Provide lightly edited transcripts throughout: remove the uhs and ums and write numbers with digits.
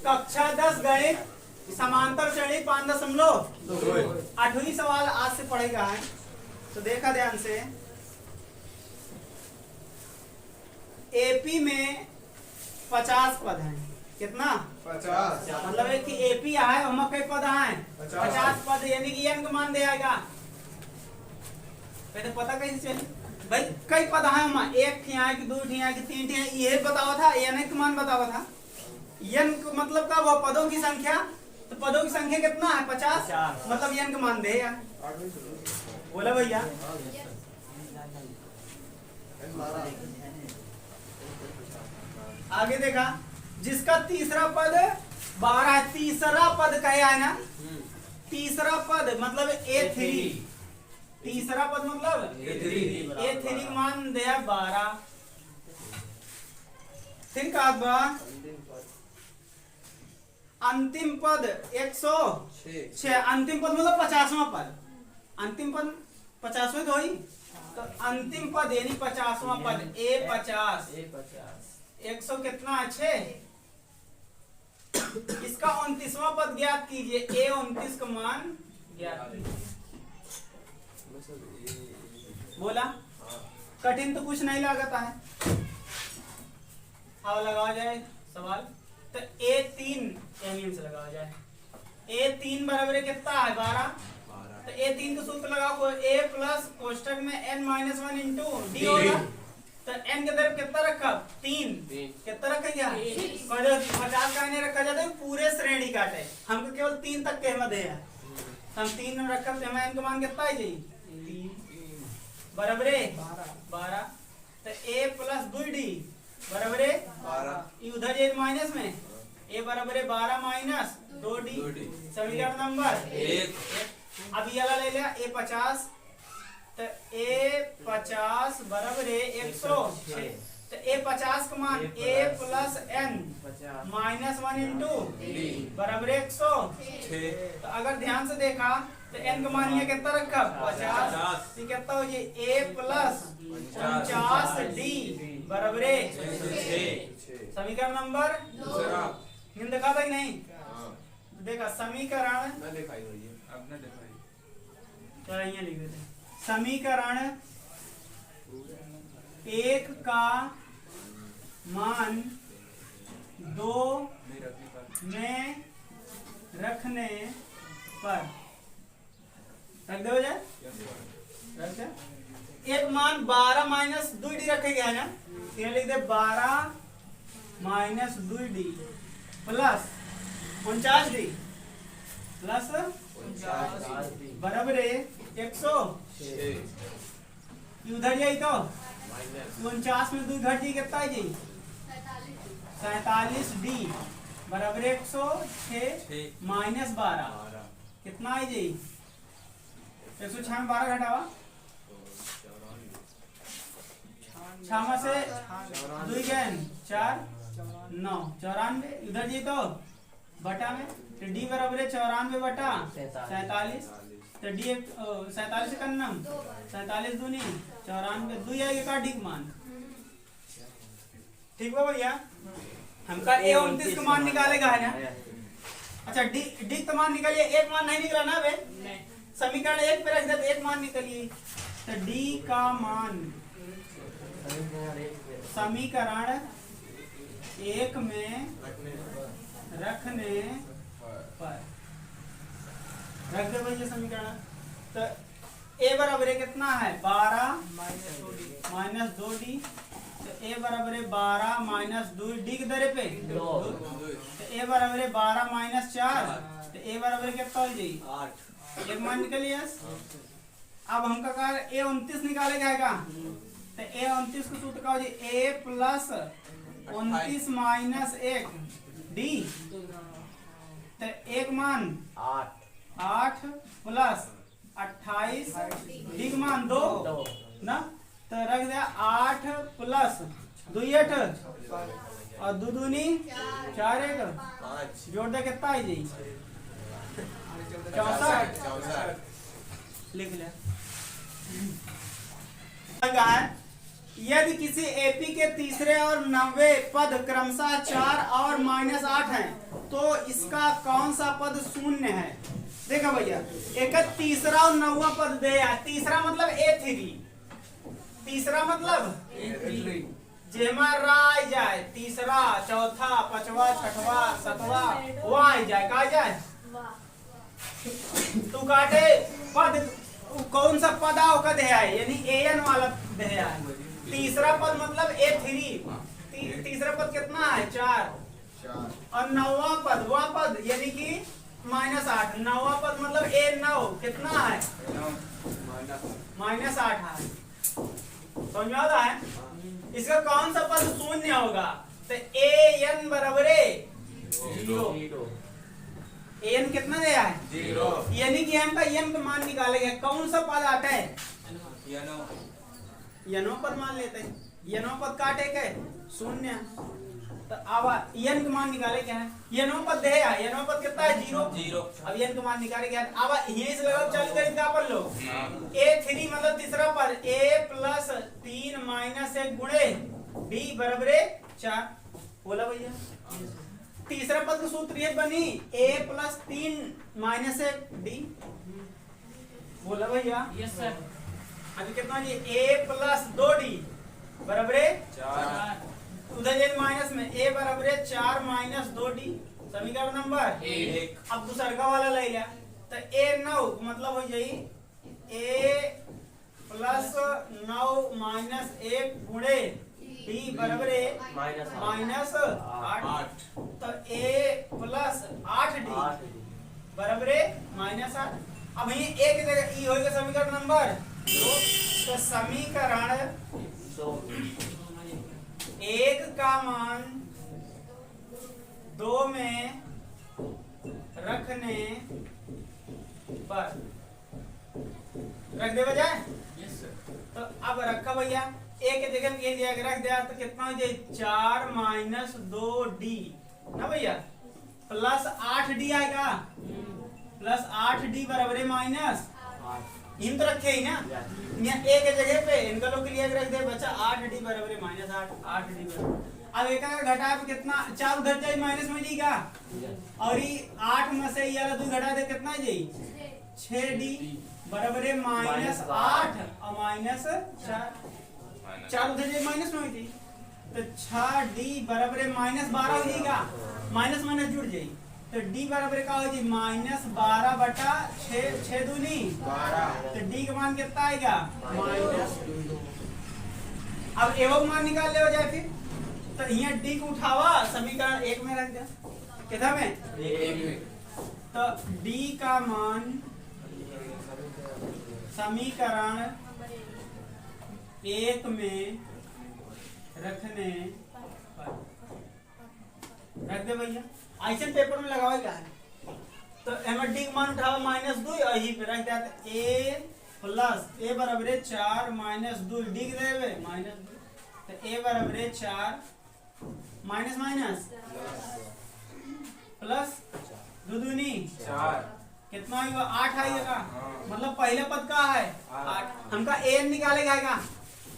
कक्षा 10 गणित समांतर श्रेणी 5.2 8वीं सवाल आज से पढ़ेगा है। तो देखा ध्यान से, एपी में 50 पद हैं। कितना? 50। मतलब है कि एपी है हम कई पद हैं 50 पद, यानी कि एन का मान देगा। पहले पता कैसे चले भाई, कई पद हैं हम, एक ठिया कि दो ठिया कि तीन ठिया, ये बतावा था, एन का मान बतावा था। एन का मतलब का वो पदों की संख्या, तो पदों की संख्या कितना है? 50, मतलब एन का मान दे यार। बोला भैया। आगे देखा, जिसका तीसरा पद 12 है, तीसरा पद क्या है ना, तीसरा पद मतलब A3, तीसरा पद मतलब A3 मान दिया 12। फिर का अंतिम पद 106, अंतिम पद मतलब 50वां पद, अंतिम पद 50वें तो ही, तो अंतिम पद यानी 50वां पद A50, 100 कितना है? 6। इसका 29वां पद ज्ञात कीजिए, A29 का मान ज्ञात कीजिए। बोला कठिन तो कुछ नहीं लागता है। अब लगाया जाए सवाल, तो A3 से लगाया जाए। A3 बराबर कितना है? 12। तो A3 का सूत्र लगाओ, A प्लस कोष्टक में n-1 इंटू डी होगा। तो n के तरफ कितना रखा? 3। कितना रखा गया? 50 का नहीं रखा जाता, पूरे श्रेणी काटे, हमको केवल 3 तक के मत है, हम 3 रखा, तो हमें n का मान कितना है जी? 3 बराबर 12। तो A प्लस 2d बराबर 12, उधर ये माइनस में A बराबर 12 माइनस 2d, समीकरण नंबर 1। अब ये वाला ले लिया A50, तो A50 बराबर 106। तो A50 का मान A प्लस n-1 इंटू बराबर 106। तो अगर ध्यान से देखा तो n का मान ये कितना रखा? 50। ये कितना हो ये A प्लस 49d बराबर 6। समीकरण नंबर 2 देखा था कि नहीं? देखा समीकरण, चलो ये लिख देते हैं। समीकरण 1 का मान 2 में रखने पर रख दो जाए, रख दे। एक मान 12 माइनस 2d रखे गया है ना, ये लिख दे 12 minus 2d plus 49d plus 49d बराबर 106। उधर जाई तो 49 में 2 घट जी कितना है जी? 47d बराबर 106 माइनस 12 कितना है जी? 106 में 12 घटावा, 6 से 2 गैन 4 9 94। उधर जी तो बटा में, तो d बराबर 94 बटा 47। तो d 47 से कन्नम 47 दूनी 94, 2 आएगा का डी मान। ठीक है भैया, हमका A29 का मान निकालेगा है ना। अच्छा डी का मान निकालिए, एक मान नहीं निकला ना बे, समीकरण 1 पे रख दे, एक मान निकालिए। तो d का मान समीकरण 1 में रखने पर रख दे भैया समीकरण। तो A बराबर कितना है? 12 माइनस 2d। तो A बराबर 12 माइनस 2d के दरे पे 2। तो A बराबर 12 माइनस 4, तो A बराबर कितना हो जी? 8। एक मान निकलिए। अब हमका कहा A29 निकालेगा है का, तो A29 का सूत्र का हो जी A प्लस 29 माइनस 1d। तो एक मान 8 प्लस 28 डी का मान 2 ना, तो रख दिया 8 प्लस 2 8 और 2 दूनी 4 1 जोड़ दे कितना है जी? 64 लिख लिया। यदि किसी एपी के तीसरे और 90 पद क्रमशः 4 और -8 हैं तो इसका कौन सा पद शून्य है? देखो भैया, एक तीसरा और नौवा पद दे है। तीसरा मतलब A3, तीसरा मतलब जेमा राय जाए, तीसरा चौथा पांचवा छठवा सातवा वाह जाए, कहा जाए तू काटे पद कौन सा पद आओ का दे है, यानी AN वाला दे है। तीसरा पद मतलब A3, तीसरा पद कितना है 4, और नौवा पद वह पद यानी कि -8, नौवा पद मतलब A9 कितना है -8 है। समझ में आता है? इसका कौन सा पद शून्य होगा? तो AN बराबर 0। AN कितना दिया है 0, यानी कि हमका n का मान निकालेंगे। कौन सा पद आता है यनो पद मान लेते हैं, यनो पद काटे के शून्य। तो अब n का मान निकाले क्या है, यनो पद है, यनो पद कितना है 0। अब n का मान निकाले क्या है, अब यहीं से लगाओ चालू करें क्या पर लो A3 मतलब तीसरा पद A प्लस 3 माइनस 1 गुणे D बराबर 4। बोला भैया, तीसरा पद का सूत्र ये बनी A प्लस 3 माइनस 1 D। बोला भैया यस सर। अभी कितना जी A प्लस 2D बराबर 4, उधर ये माइनस में A बराबर 4 माइनस 2D, समीकरण नंबर 1। अब दूसरा का वाला ले लिया तो A9 मतलब हो जाई A प्लस 9 माइनस 1 गुणे D बराबर -8, तो A प्लस 8D बराबर -8। अब ये एक जगह ई होगा समीकरण नंबर 2, तो समीकरण 1 का मान 2 में रखने पर रख दे बजाय। तो अब रखा भैया एक जगह ये दिया रख दिया तो कितना हो जाए 4 माइनस 2D ना भैया, प्लस 8D आएगा, प्लस 8D बराबर माइनस इन तो रखे ही ना, यहाँ एक जगह पे इनका लोग क्लियर रख दे बच्चा 8D बराबर -8, 8D बराबर। अब एक का घटा पे कितना 4 उधर जाए माइनस में जाएगा, और ये 8 में से ये वाला 2 घटा दे कितना जाए 6D बराबर -8 और -4, 4 उधर जाए माइनस में हो जाए तो 6D बराबर -12 हो जाएगा, माइनस माइनस जुड़ जाए तो D बराबर का हो जाए -12 बटा 6 दूनी 12, तो D का मान कितना आएगा -2। अब एवं मान निकाल ले हो जाए फिर, तो यहाँ D को उठावा समीकरण 1 में रख दिया, कितना में 1 में, तो D का मान समीकरण 1 में रखने पर रख दे भैया। ऐसे पेपर में लगाओ क्या है, तो एमडी का मान उठाओ -2 और यही पे रख देते A प्लस A बराबर 4 माइनस 2 D के देवे -2, तो A बराबर 4 माइनस माइनस प्लस 2 दूनी 4 कितना आएगा 8 आएगा, मतलब पहले पद का है 8। हमका an निकालेगा आएगा,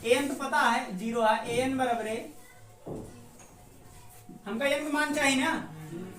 an तो पता है 0 है, an बराबर हमका n का मान चाहिए ना,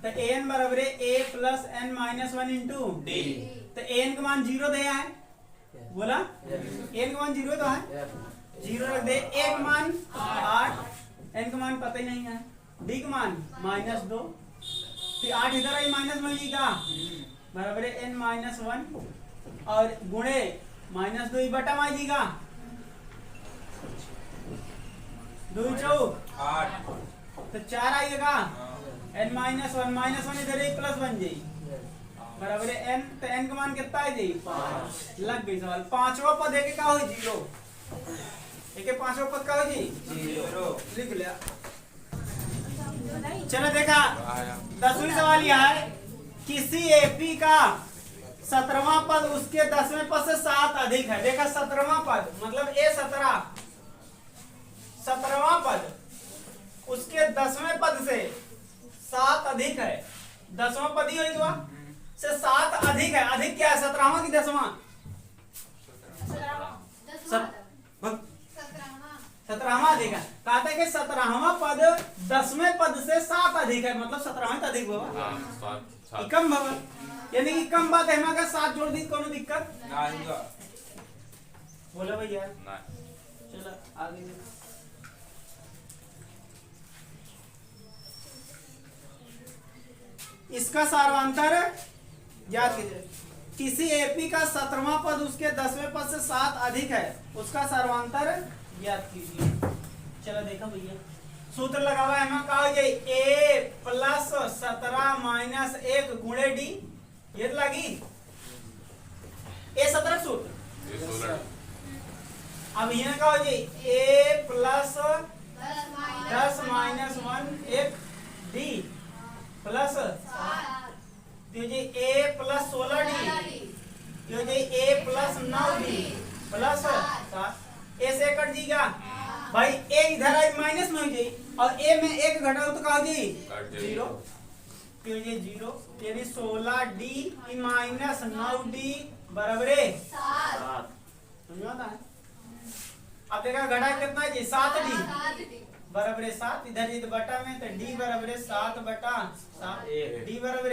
तो an बराबर A plus n minus 1 into D, तो an का मान 0 दिया है, बोला n का मान 0 तो है 0 रख दे, a का मान 8, n का मान पता ही नहीं है, d का मान -2, फिर 8 इधर आई माइनस में जाएगा बराबर n माइनस 1 और गुणे -2 बटा में जाएगा 2 चौक 8 तो 4 आएगा, n माइनस 1 इधर एक प्लस बन जाए बराबर n, तो n का मान कितना है जी 5, लग गई सवाल। पांचवा पद एक का हो 0, एक पांचवा पद का हो जी 0, लिख लिया। चलो देखा 10वीं सवाल यह है, किसी एपी का 17वां पद उसके 10वें पद से 7 अधिक है। देखा 17वां पद मतलब A17, 17वां पद उसके 10वें पद से 7 अधिक है, 10वां पद ही होगा से 7 अधिक है, अधिक क्या है 17वां की 10वां 17वां अधिक है। कहते हैं कि 17वां पद 10वें पद से 7 अधिक है, मतलब 17वां तो अधिक होगा। हाँ, कम होगा, यानी कि कम बात है। हम अगर 7 जोड़ दी कोनो दिक्कत बोला भैया। चलो आगे इसका सार्वंतर याद कीजिए। किसी एपी का 17वां पद उसके 10वें पद से 7 अधिक है, उसका सार्वंतर याद कीजिए। चलो देखो भैया, सूत्र लगा हुआ है। हम कहा ए प्लस 17 माइनस 1 गुणे डी, ये तो लगी ए 17 सूत्र। अब ये कहा ए प्लस 10 माइनस 1 1 डी प्लस ए प्लस 16 डी, ए प्लस 9 डी प्लस 7। ए से कट जाएगा भाई, ए इधर आई माइनस में हो जाए और ए में 1 घटाओ तो कहा जाए 0, तो ये 0, यानी 16 डी माइनस 9 डी बराबर 7। समझा है? अब देखा घटा कितना है जी, 7 डी बराबर 7, इधर ये बटा में तो डी बराबर 7 बटा 7, डी बराबर